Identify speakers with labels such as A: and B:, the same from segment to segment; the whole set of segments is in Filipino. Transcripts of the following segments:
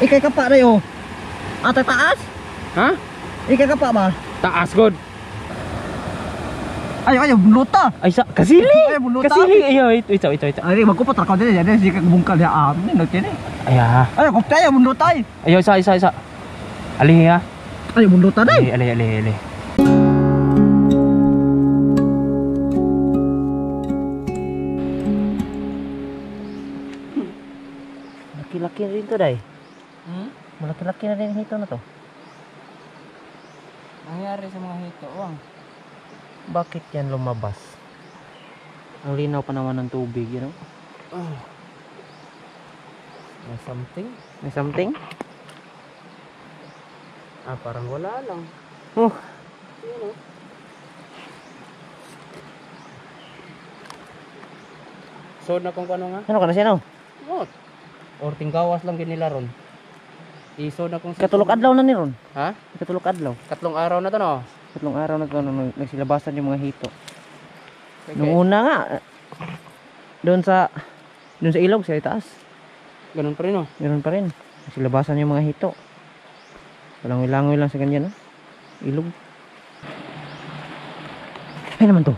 A: Ikay kapa na yun. Ata taas?
B: Ha?
A: Ikay kapa ba?
B: Taas god.
A: Ayo bunuta.
B: Ay sa kasili.
A: Ay bunuta.
B: Kasili ayo ito.
A: Ay magkupat ra ka din yan si bungkal ya amin no kini.
B: Aya.
A: Ay kopta ya bunuta ay.
B: Ayo isa. Ali ha.
A: Ay bunuta dai.
B: Ali. Laki-laki rin to dai. Malaki-laki na rin hito na to.
C: Nangyari sa mga hito, wang.
B: Bakit yan lumabas? Ang linaw pa naman ng tubig, you know?
C: May something?
B: May something?
C: Ah, parang wala lang.
B: Oh.
C: Yun, oh. So na kung ano nga?
B: Ano ka na siya no?
C: What? Or tinggawas lang ginila ron. Iso na kung
B: Katulog adlaw na ni ron.
C: Ha?
B: Katulog adlaw.
C: 3 araw na to no?
B: 3 araw na to nagsilabasan yung mga hito.
C: Okay.
B: Nung una nga doon sa ilog sa itaas.
C: Ganun pa rin no?
B: Meron pa rin. Nagsilabasan yung mga hito. Walang langoy lang sa ganyan, no? Ilog. Ay naman to.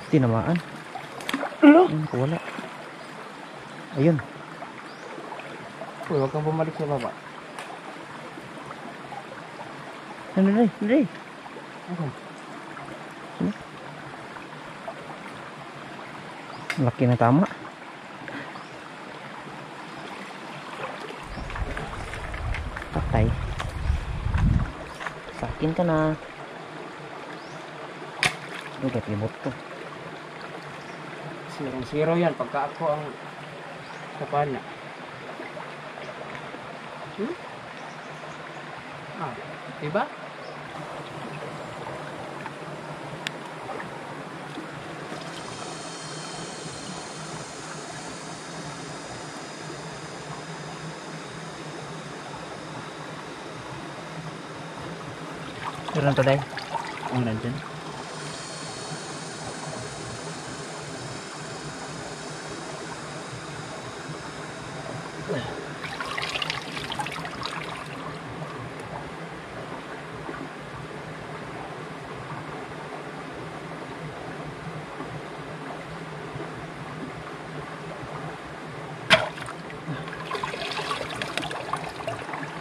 B: Tinamaan. Ayun, wala. Ayun.
C: Uy, huwag kang bumalik sa baba.
B: Ano na eh? Laki na tama. Patay. Sa akin ka na. Ugat limot to.
C: 0-0 yan pagka ako ang kapana. Ah, diba?
B: Meron to day. Ang nandyan.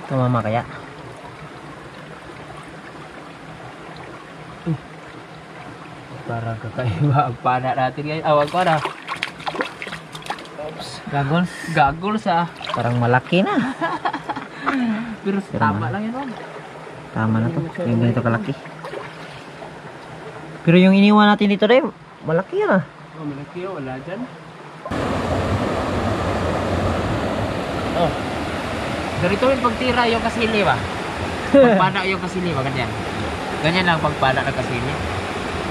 B: Tumama kaya?
C: Para kakaiba ang pana natin ngayon. Awag ko na.
B: Gagols?
C: Gagols ah.
B: Parang malaki na.
C: Pero tama lang yun.
B: Tama na to. Yung ganito kalaki. Pero yung iniwan natin dito rin, malaki yan ah.
C: Oh, malaki yun. Wala dyan.
B: Oh.
C: Ganito yung pagtira yung kasili ba? Pagpana yung kasili ba? Ganyan. Ganyan lang pagpana ng kasili.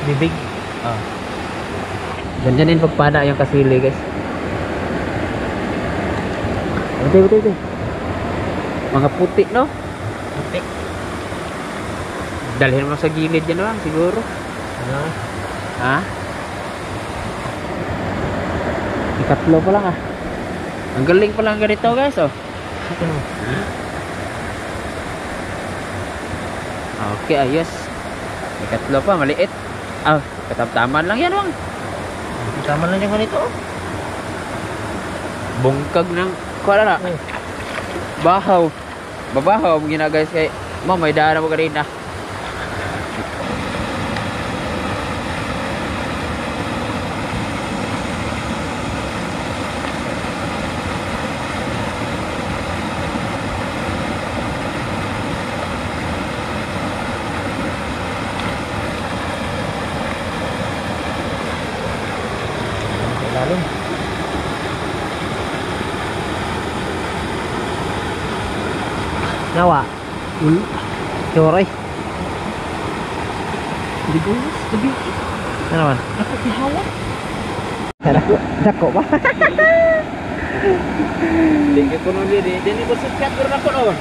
B: Bibig.
C: Oh. Ganyan din pagpana yung kasili guys.
B: Ito.
C: Mga puti no?
B: Puti.
C: Dalhin mo sa gilid yan lang siguro.
B: Ano?
C: Ha? Ikatlo pa lang ah. Ang galing pa lang ganito guys oh. Okay, ayos. Ikatlo pa, maliit. Ah, katamtaman lang yan bang.
B: Tama lang yung ganito.
C: Bungkag ng kuwala na. Bahaw. Babahaw ang ginagayos kay ma'am, may daan mo kanina.
B: Lalim. Nawa. Coray.
C: Hindi ko sabi.
B: Ano naman?
C: Ako pihawa.
B: Dako ba?
C: Hindi ko nun din. Hindi ko sikat pero ako nun.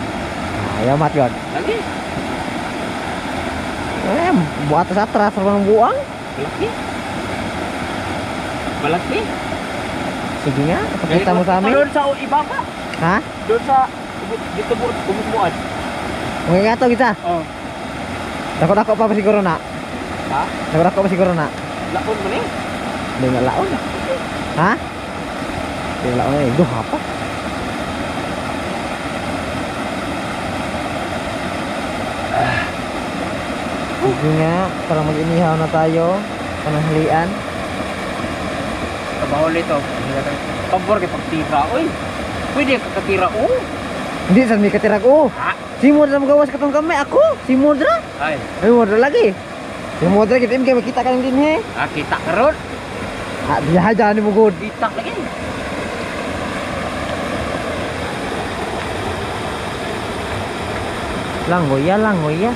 B: Ayaw mat yun.
C: Lagi.
B: Buat atras ng buang.
C: Malaki. Malaki.
B: Sige nga, pakita mo sa amin.
C: Doon sa ibaba.
B: Ha?
C: Doon sa dito bumubuan.
B: Mga nga to kita.
C: Oh.
B: Dako-dako pa siguro na.
C: Ha?
B: Dako-dako pa siguro na.
C: Laon mo ni.
B: Hindi nga laon. Ha? Hindi nga laon eh. Duh, apa? Sige nga, para mag-inihaw na tayo. Pananghalian.
C: Trabaho nito. Pabor kay pagtira. Uy. Pwede ka katira. Oh.
B: Hindi, saan may katirag? Oh,
C: Ha?
B: si Modra magawas katong kamay. Ako, si Modra.
C: Ay.
B: Ay, Modra lagi. Si Modra, kita kayo makita ka lang din he.
C: Ah, kita karon.
B: Ah, biyaha dyan ni mo good.
C: Ditak lagi.
B: Langoy ya.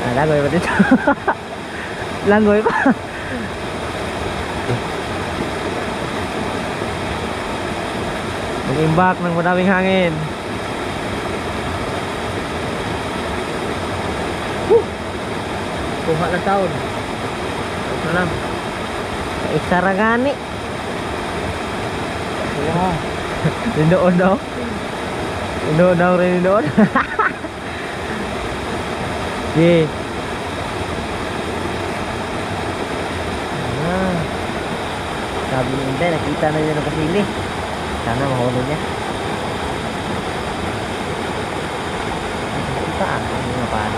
B: Ah, langoy pa dito. Langoy pa. Mag-imbak ng madaming hangin. Kuha na taon. Ito lang. Isara gani.
C: Wah.
B: Rindoon daw. Rindoon daw rin rindoon. Sige. Ah. Sabi ni Inday, nakita na niya ng kasili. Sana mahulog niya. Kita ano na paano?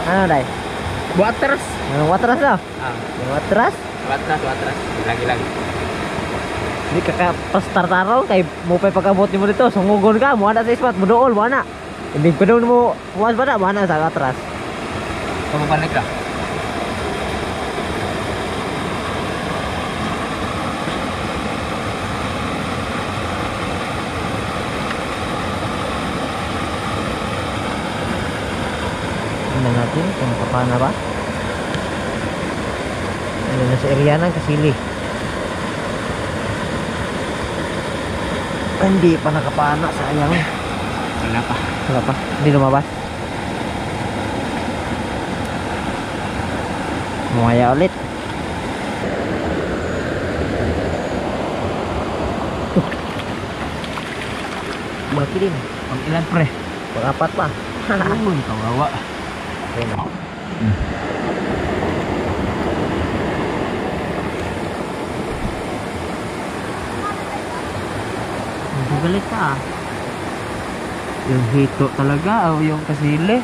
B: Ano dai?
C: Waters.
B: Ano watras daw?
C: Ah,
B: Watras?
C: watras. Lagi.
B: Hindi ka pastartaro kay mo pay pagabot nimo dito, sungugon ka, mo ana sa spot, mo dool, mo ana. Hindi pa daw mo buwas ba na, mo ana sa atras.
C: Pumabalik ka.
B: Tingnan natin kung paano ba. Ano na sa area ng kasili. Hindi pa nakapana, sayang.
C: Wala pa.
B: Wala pa, hindi lumabas. Mumaya ulit. Baki din.
C: Pag ilan pre?
B: Pang-apat pa.
C: Uy, kawawa.
B: Okay na. Hindi balik pa ah.
C: Yung hito talaga, yung kasili.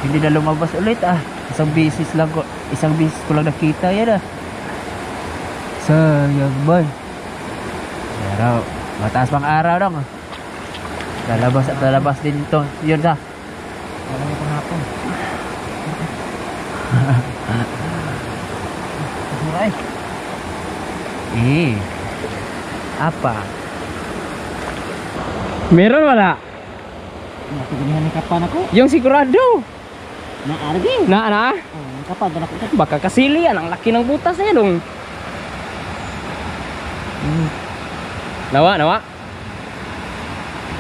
C: Hindi na lumabas ulit Isang bisis ko lang nakita yan Sayang boy. Pero, mataas pang araw dong. Lalabas at lalabas din ito. Yun sa.
B: Wala mo pang hapon. Ay. Apa?
C: Meron wala?
B: Nakikinihan ni kapan ako.
C: Yung sigurado.
B: Naargi.
C: Na?
B: Oh, kapan ba ako?
C: Baka kasili yan. Ang laki ng butas niya dong. Nawa?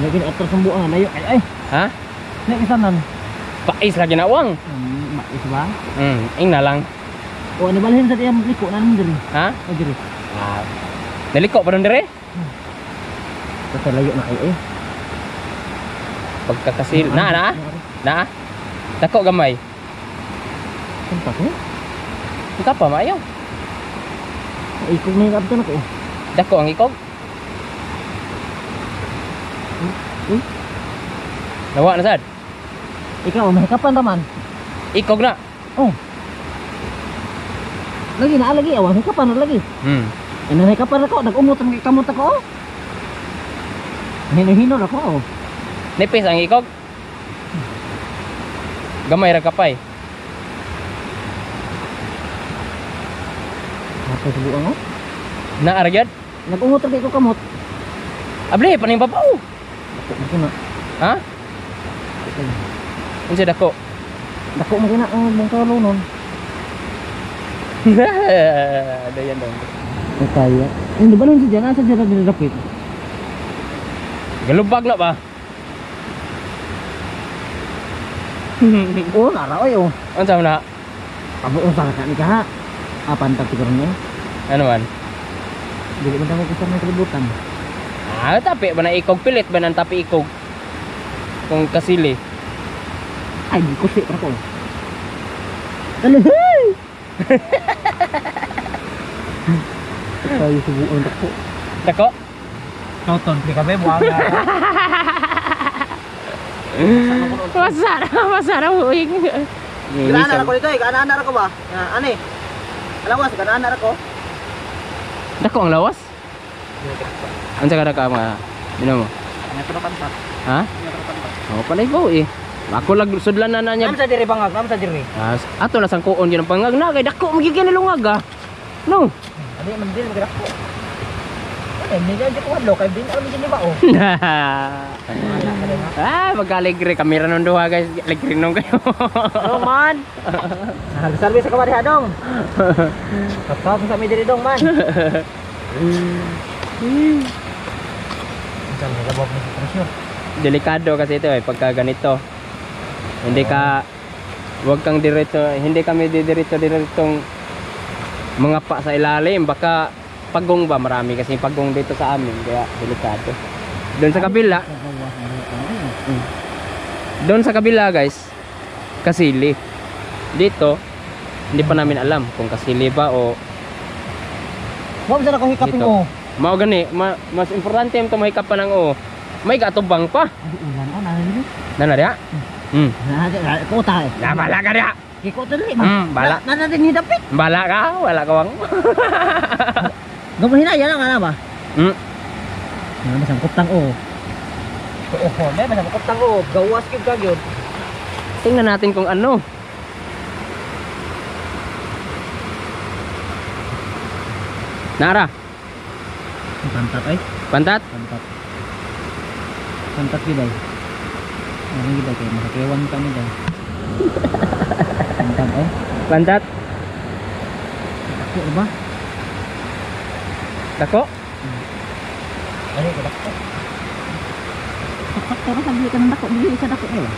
B: Lagi na atras ng buang. Layo. Ay.
C: Ha?
B: Lagi sanan.
C: Pais lagi na uwang.
B: Mais ba?
C: Ing na lang.
B: O, ano balhin sa tiyang liko na naman diri?
C: Ha?
B: O, diri.
C: Naliko pa doon dire?
B: Basta layo na kayo eh.
C: Pagkakasil. Na? Dako gamay.
B: Sampak eh.
C: Ika pa maayo.
B: Ikog na yung abdan ako.
C: Dako ang ikog. Nawa na sad.
B: Ikaw, mahikapan raman.
C: Ikog na.
B: Oh. Lagi na, lagi. Awang hikapan na lagi. Ano hikapan ako. Nag-umot ang kamot ako. Hino-hino na ako.
C: Nipis ang ikog. Gamay ra kapay.
B: Apa subuan mo?
C: Na aragyad.
B: Nag-umot ang ko kamot.
C: Able paning babaw.
B: Ako na.
C: Ha? Unsa dako?
B: Dako mo na ang bungkalo nun.
C: Ada yan dong.
B: Kaya. Hindi ba nun si Jana? Sa Jana dinadapit?
C: Galubag na ba?
B: Oh, nara oy oh.
C: Unsa man na?
B: Abo unsa ka ni ka? Pantag siguro niya.
C: Ano man?
B: Dili man tamo kusar na kalibutan.
C: Tapi ba na ikog pilit ba nang tapi ikog? Kung kasili.
B: Ay, di ko si ko. Alay! Tayo subuan ako.
C: Dako?
A: Toton, di kami buang.
D: Masarap uing.
B: Ganaan ako dito eh, ganaan na ako ba? Ani. Alam mo, ganaan na ako.
C: Dako ang lawas? Unsa ka daka mga mo?
B: Ano to pantat?
C: Ha? Oh, panay ko eh. Ako lag sudlan na niya.
B: Nam sa diri bangag, nam sa diri.
C: Ato na sang kuon gyud ang pangag na kay dako magiging nilungag ah. No.
B: Adi man din magdako. Ay, hindi ka ko hadlo kay din alam din ba oh.
C: Magaligre kamera nun duha guys. Ligre nung kayo.
B: Dong man. Nagservice ka ba diha dong? Kapag sa mi diri dong man. Diyan ka ba sa presyo?
C: Delikado kasi ito eh pagka ganito. Hindi ka wag kang diretso, hindi kami diretso-diretong mga pa sa ilalim, baka pagong ba marami kasi pagong dito sa amin kaya delikado. Doon sa kabila. Doon sa kabila guys, kasili. Dito hindi pa namin alam kung kasili ba o
B: Wa sa ko hikapin
C: dito.
B: mo.
C: Mao gani, mas importante ang tumahikap pa ng o. May gatubang pa.
B: Ulan oh na dili.
C: Nana dia?
B: Na ko ta.
C: Na bala ka dia.
B: Iko to dili man.
C: Bala.
B: Na din hidapit.
C: Bala ka, wala ka wang.
B: Gamo hinaya na ana ba?
C: Hmm.
B: Masangkot tang o. Oo, may masangkot tang o. Gawas gyud ka gyud.
C: Tingnan natin kung ano. Nara,
B: Pantat ay.
C: pantat.
B: Pantat. Pantat gyud ay. Ano gyud ay kay makakewan kami dai. Pantat ay.
C: Pantat.
B: Ako ba?
C: Dako.
B: Ano ko dako? Kapag pero sabi ka ng dako, dili sa dako eh.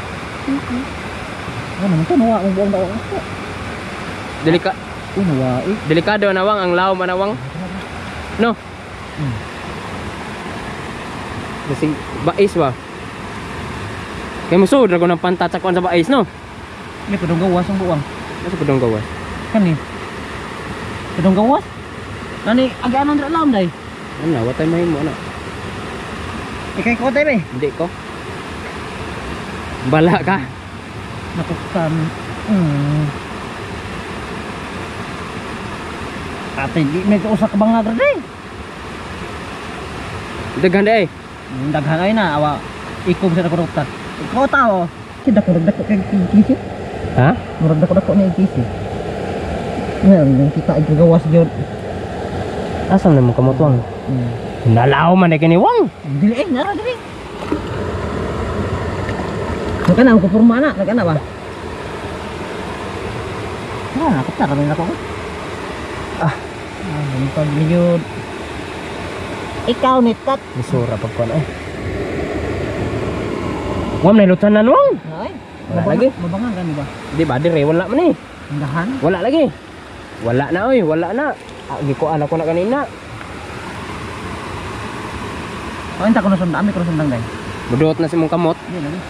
B: Ano man to nawa mo buong dako. Nawa eh.
C: Delikado nawang ang law manawang. No. Kasi bais ba? Kaya musod na ko ng pantat sa kuan sa bais no.
B: May padong gawas ang buwang.
C: Nasa pudong gawas.
B: Kani. Padong gawas. Nani agaan ang alam dai.
C: Ano, watay mahimo na.
B: Ikay ko tay be.
C: Hindi ko. Bala ka.
B: Nakukan. Ate, di may kausa ka bangag ra day.
C: Daghan day.
B: Daghan ay na awa ikom sa korupta. Ikaw tao. Kita ko dako kay kisi.
C: Ha?
B: Murag dako ni kisi. Ngayon kita ay gawas gyud.
C: Asam na mo kamotwang? Nalaw man kini wang.
B: Dili nara dili. Nakana ko porma na, nakana ba? Ako ta kami na ko. Ano pa gyud. Ikaw nitat.
C: Bisura pag kuan eh. Wam na lutan na wang.
B: Ay.
C: Wala lagi.
B: Mabangan kan ba?
C: Di ba dire wala man eh.
B: Dahan.
C: Wala lagi. Wala na oy, wala na. Gikuan ako na kanina.
B: Oh, entak ko na sundang, ko sundang dai.
C: Muduot na si mong kamot.
B: Di lagi.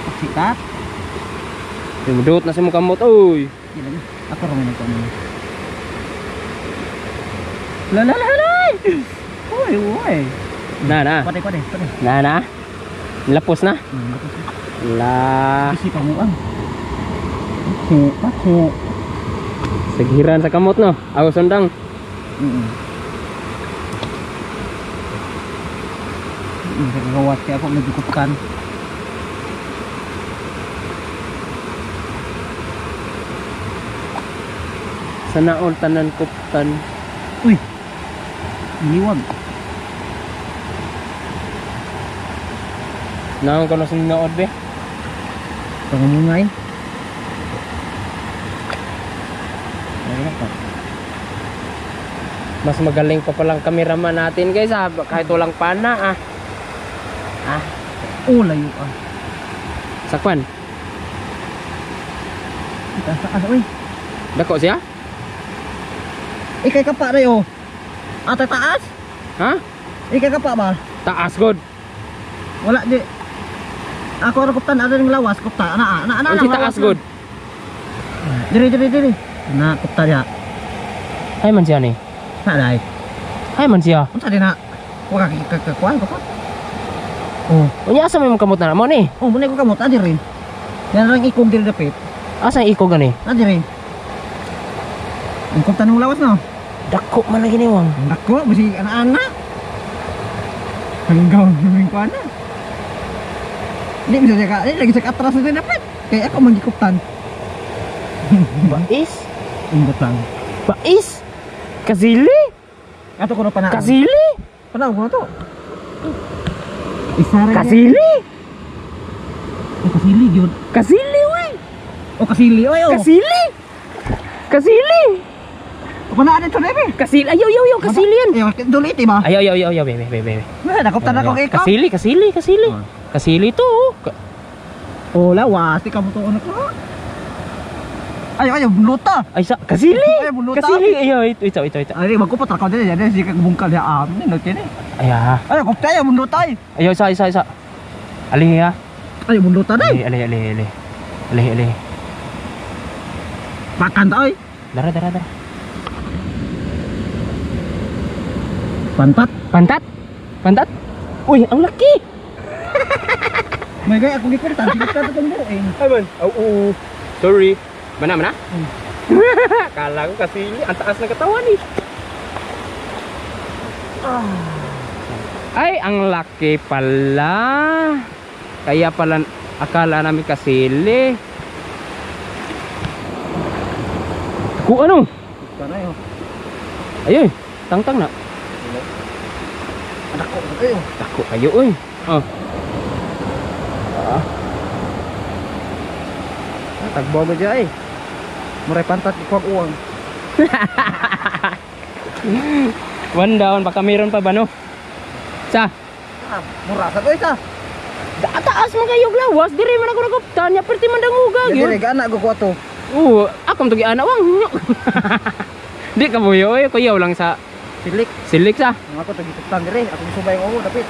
B: Paksi kat.
C: Muduot na si mong kamot oy.
B: Di lagi. Ako ra man ko mo. Lalalay. Oy.
C: Na.
B: Pade.
C: Na. Lapos na. La.
B: Isi pamuang. Paksi.
C: Segiran sa kamot no. Ako sundang.
B: Gawat kaya ako nagikutkan.
C: Sana all tanan kuptan.
B: Uy. Iniwag.
C: Naon ko na sinood be.
B: Pangumungay. Ay na pa.
C: Mas magaling pa palang cameraman natin guys ha. Kahit walang pana
A: Layo ah.
C: Sakwan.
A: Taas oy.
C: Dako siya?
A: Ikay kapa na yo. Ata taas?
C: Ha?
A: Ikay kapa ba?
C: Taas god.
A: Wala di. Ako ra kuptan ada ning lawas kupta. Ana.
C: Ang si taas god.
A: Diri. Na kupta ya.
C: Hay man siya ni.
A: Sa dai.
C: Hay man siya.
A: Unsa di na? Wa ka kuan ko pa.
C: Unya asa may kamot na mo ni?
A: Muna ko kamot adi rin. Yan lang ikog diri dapit.
C: Asa ang iko gani?
A: Adi rin. Ang kupta ning lawas no.
C: Dako man lagi ni wang.
A: Ako bisi anak-anak. Hanggang ning kuan na. Di bisa jaga, lagi cek atras na dapat. Kayak ako manggikuptan.
C: Bais?
A: Ingat lang.
C: Bais? Kasili?
A: Ato ko na panahon.
C: Kasili?
A: Panahon ko na to. Isa rin.
C: Kasili?
A: Kasili yun.
C: Kasili wey.
A: Kasili.
C: Kasili? Kasili?
A: Panaan ito na eh.
C: Kasili. Ayaw. Kasili yan.
A: Ayaw, dulit ba?
C: Ayaw. Bebe.
A: Nakuptan ako kay Kap.
C: Kasili. Kasili to.
A: Lawas. Di ka mo to anak ko. Ayaw, bunuta.
C: Ay, kasili.
A: Ay, bunuta.
C: Kasili. Ayaw, ito.
A: Ay, magkupat ako din. Yan, sige bungkal ya amin.
C: Ayaw.
A: Ay, kupta ya, bunuta.
C: Ayaw, isa. Alih ya.
A: Ay, bunuta na.
C: Alih.
A: Pakan tayo.
C: Dara. Pantat? Uy, ang laki.
A: May gaya, ako gikuntan. Sige ka itong buuin.
C: Ay man. Sorry. Mana? Kala ko kasili. Ang taas ng katawan eh. Ay, ang laki pala. Kaya pala akala namin kasili. Ano? Ayun, tangtang na. Dako kayo oy.
A: Tagbawa mo dyan eh. Muray pantat ikuwag uwang.
C: One down, baka meron pa ba no? Sa?
A: Murasa ko isa.
C: Taas mo kayo glawas, diri man ako naguptan, ya perti man dangugag yun.
A: Diri gana ko to.
C: Akong tugi anak wang. Di ka buyo oy, kuyaw lang sa silik sa.
A: Ako to gitutan diri, ako subay ko dapit.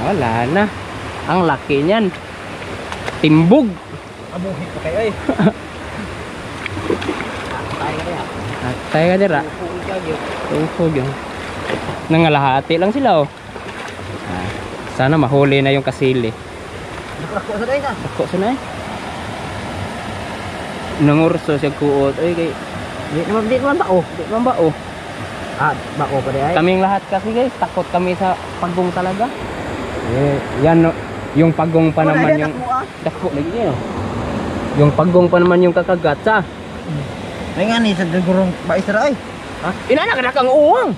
C: Wala na. Ang laki niyan. Timbog.
A: Abuhit pa kayo eh.
C: Atay ka dira. Tungkog yun. Nangalahati lang sila oh. Sana mahuli na yung kasili.
A: Ako sa dai na.
C: Ako sa na eh. Nangurso siya kuot. Ay kay
A: Di naman ba oh. Bako pa dai.
C: Kaming lahat kasi guys, takot kami sa pagong talaga. Yan no, yung pagong pa naman yung dako lagi niyo. Yung pagong pa naman yung kakagat sa.
A: May nga ni sa gurong baisra ay.
C: Inana ka na kang uwang.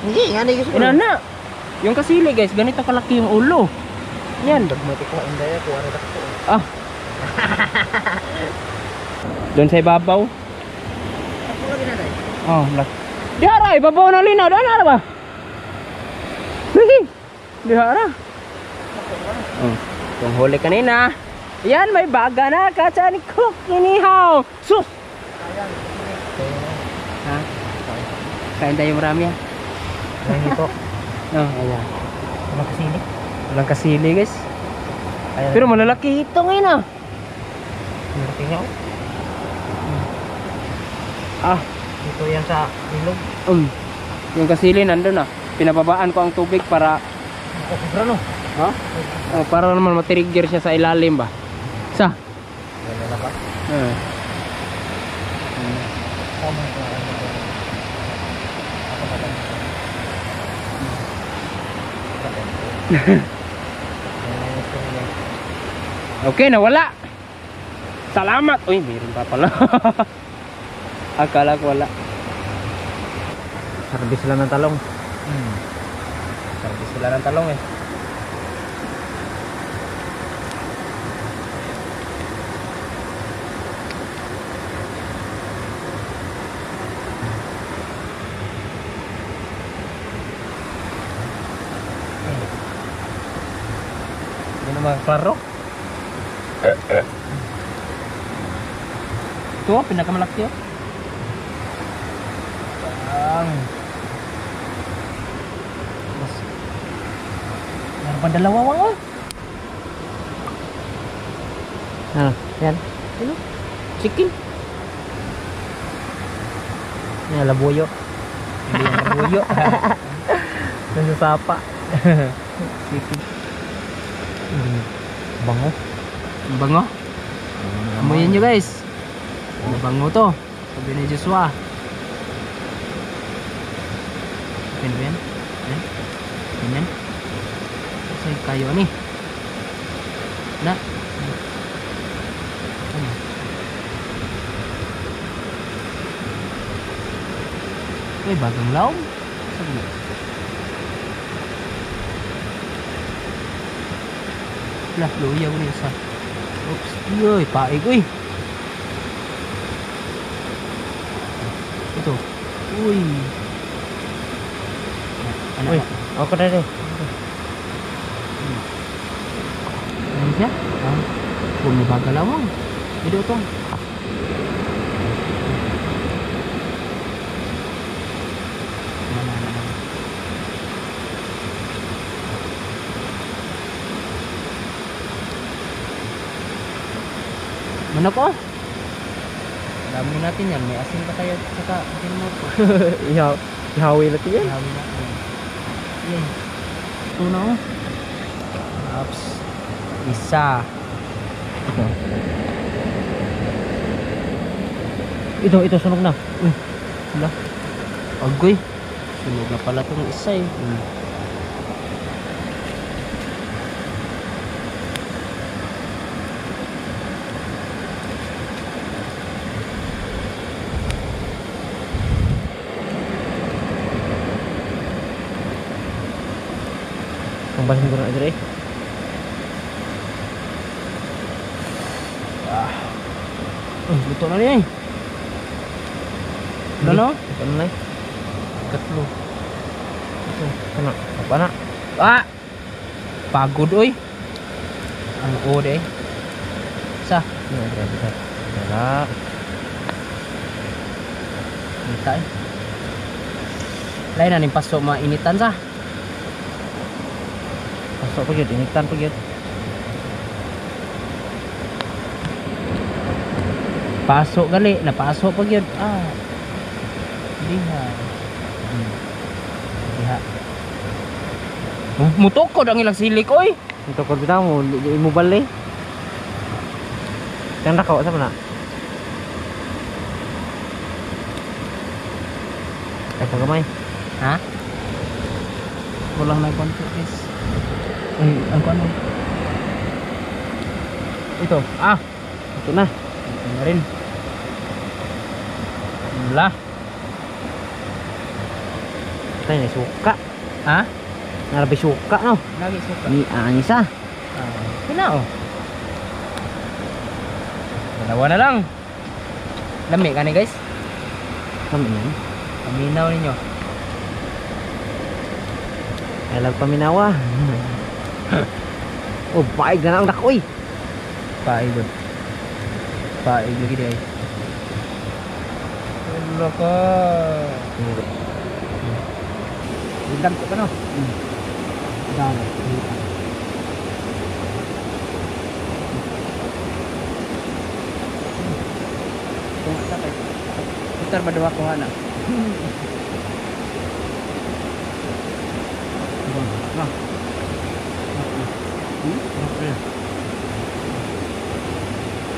A: Hindi nga ni gusto.
C: Inana. Yung kasili guys, ganito kalaki yung ulo. Yan.
A: Dagmati ko inday ako ano dako.
C: Doon sa ibabaw.
A: Ako lagi na dai.
C: Dihara, ibabaw na linaw. Daan na ba? Dihara. Kung huli kanina. Yan, may baga na. Kacha ni Cook. Inihaw. Sus! Kain tayo marami yan.
A: Ayan ito.
C: Ayan.
A: Walang kasili.
C: Walang kasili guys.
A: Ayan.
C: Pero malalaki ito ngayon
A: Malaki nga Dito yan sa ilog.
C: Yung kasili nandun pinababaan ko ang tubig para
A: Sobra no.
C: para naman matrigger siya sa ilalim ba. Sa?
A: Wala na ba? Tama ko.
C: Okay, nawala. Salamat. Uy, mayroon pa pala. Akala ko wala.
A: Sarbis sila ng talong.
C: Sabi sila ng talong eh. Hindi naman klaro. Ito, pinakamalaki oh. Mas meron pa dalawa wang oh.
B: Ano? Yan.
C: Ano? Chicken.
B: Yan, labuyo.
C: Hindi yung labuyo.
B: Nasa sapa.
C: Chicken.
B: Bango.
C: Ang bango. Amoyin nyo guys. Mabango to. Sabi ni Joshua. Yan ba yan? Yan. Ganyan. Kasi kayo ni. Na. Ano? Uy, bagang laom. Sabi. Lah, luya ko niya sa. Oops. Yoy, paig uy. Ito. Uy. Ano?
B: Uy, ako na rin.
C: Ano siya? Ah, bumibaga lawang. Ito ito. Manok oh. Dami natin yan. May asin pa tayo. Saka asin mo po.
B: Ihawi natin yan.
C: Dami natin. Yan. Ito na oh. Ups. Isa.
B: Ito, sunog na.
C: Wala. Agoy. Sunog na pala itong isa eh.
B: Pambasin ko na aja eh.
C: Luto na niya eh. Ano no?
B: Ano na eh?
C: Katlo.
B: Ito, ano? Apa na?
C: Ah! Pagod oy. Ang ood eh. Sa?
B: Wala.
C: Minta eh. Lain na ning paso mainitan sa.
B: Pasok pa yun, initan pa yun.
C: Pasok gali, napasok pag yun. Ah. Diha. Diha. Mutukod ang ilang silik oy.
B: Ito ko bitaw mo, di mo bali. Kang nakaw sa mana? Ay pagamay.
C: Ha? Kulang na konti guys. Ang ano? Ito. Ah.
B: Ito na.
C: Ito na rin. Wala.
B: Ito na suka.
C: Ha?
B: Narabi suka no.
C: Lagi suka.
B: Ni anisa.
C: Kina oh. Dalawa na lang. Lami ka ni guys.
B: Kami yan.
C: Paminaw ninyo.
B: Ay lag paminawa. Oh, baig na lang dakoy.
C: Paigod. Paigod gini ay. Wala ka.
B: Bindang ko pa no. Dami.
C: Putar ba dua ko na?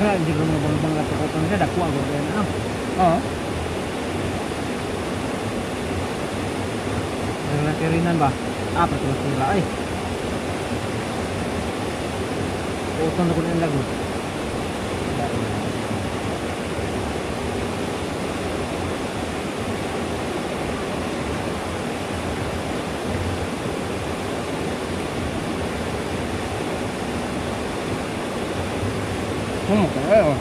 B: Kaya hindi ko nabang katukotan ka, dakuha ko kaya na.
C: Oo.
B: Naglatirinan ba? Apat ko sila ay. Utong na ko na yung lagot.
C: Kaya.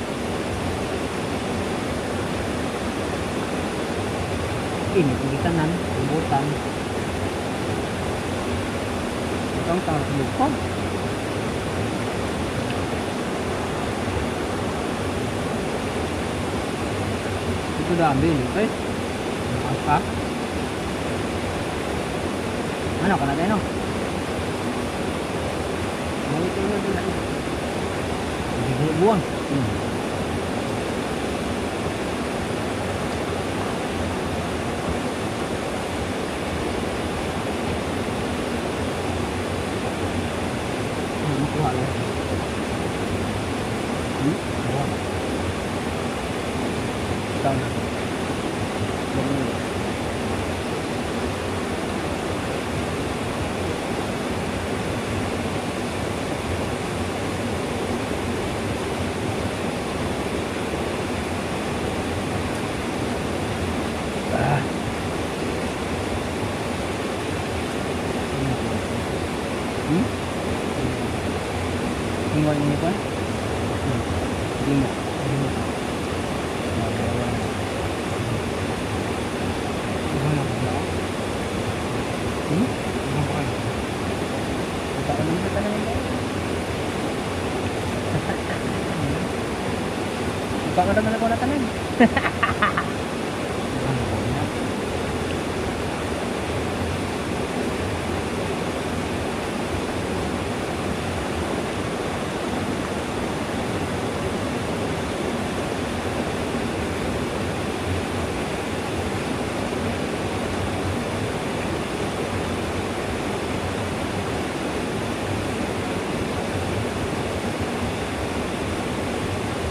B: Ini pagitanan, bubutan. Itong tawag sa bukod.
C: sudah ambil. Apa?
A: Ano ka na tayo, no?
C: Mau itu nanti lagi.
A: Hindi buwan. Makuha lang. Buwan.
C: Ikaw na. Ingon ini pun. Ingat. Buka ka naman ako na tanan.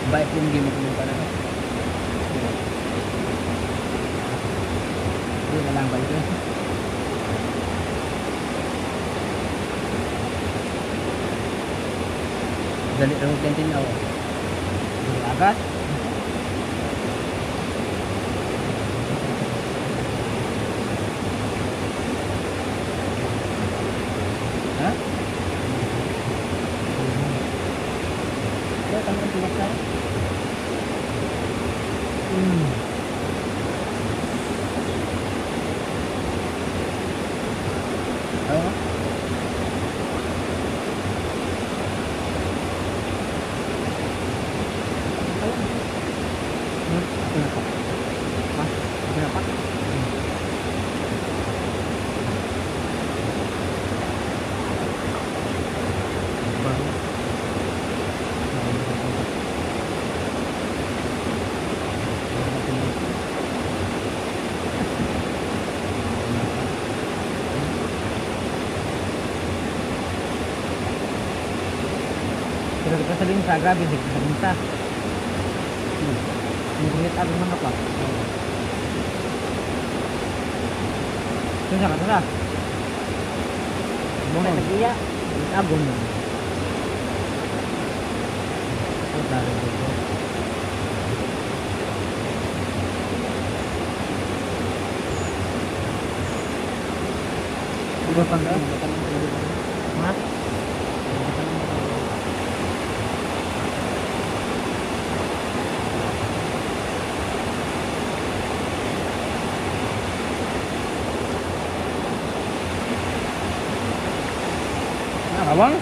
C: Baik pun game ko pa na.
A: Hindi na lang ba ito?
C: Dali lang tentin ako.
A: Hindi agad.
C: Ha? Ya, kamu tidak tahu. Oh.
A: Kenapa? Pero kita saling sa grabe, hindi kita saling sa. Hindi agad man ako. Susah kan lah. Mau naik iya, abon. Udah gitu. Udah pandai. Mas.
C: Abang?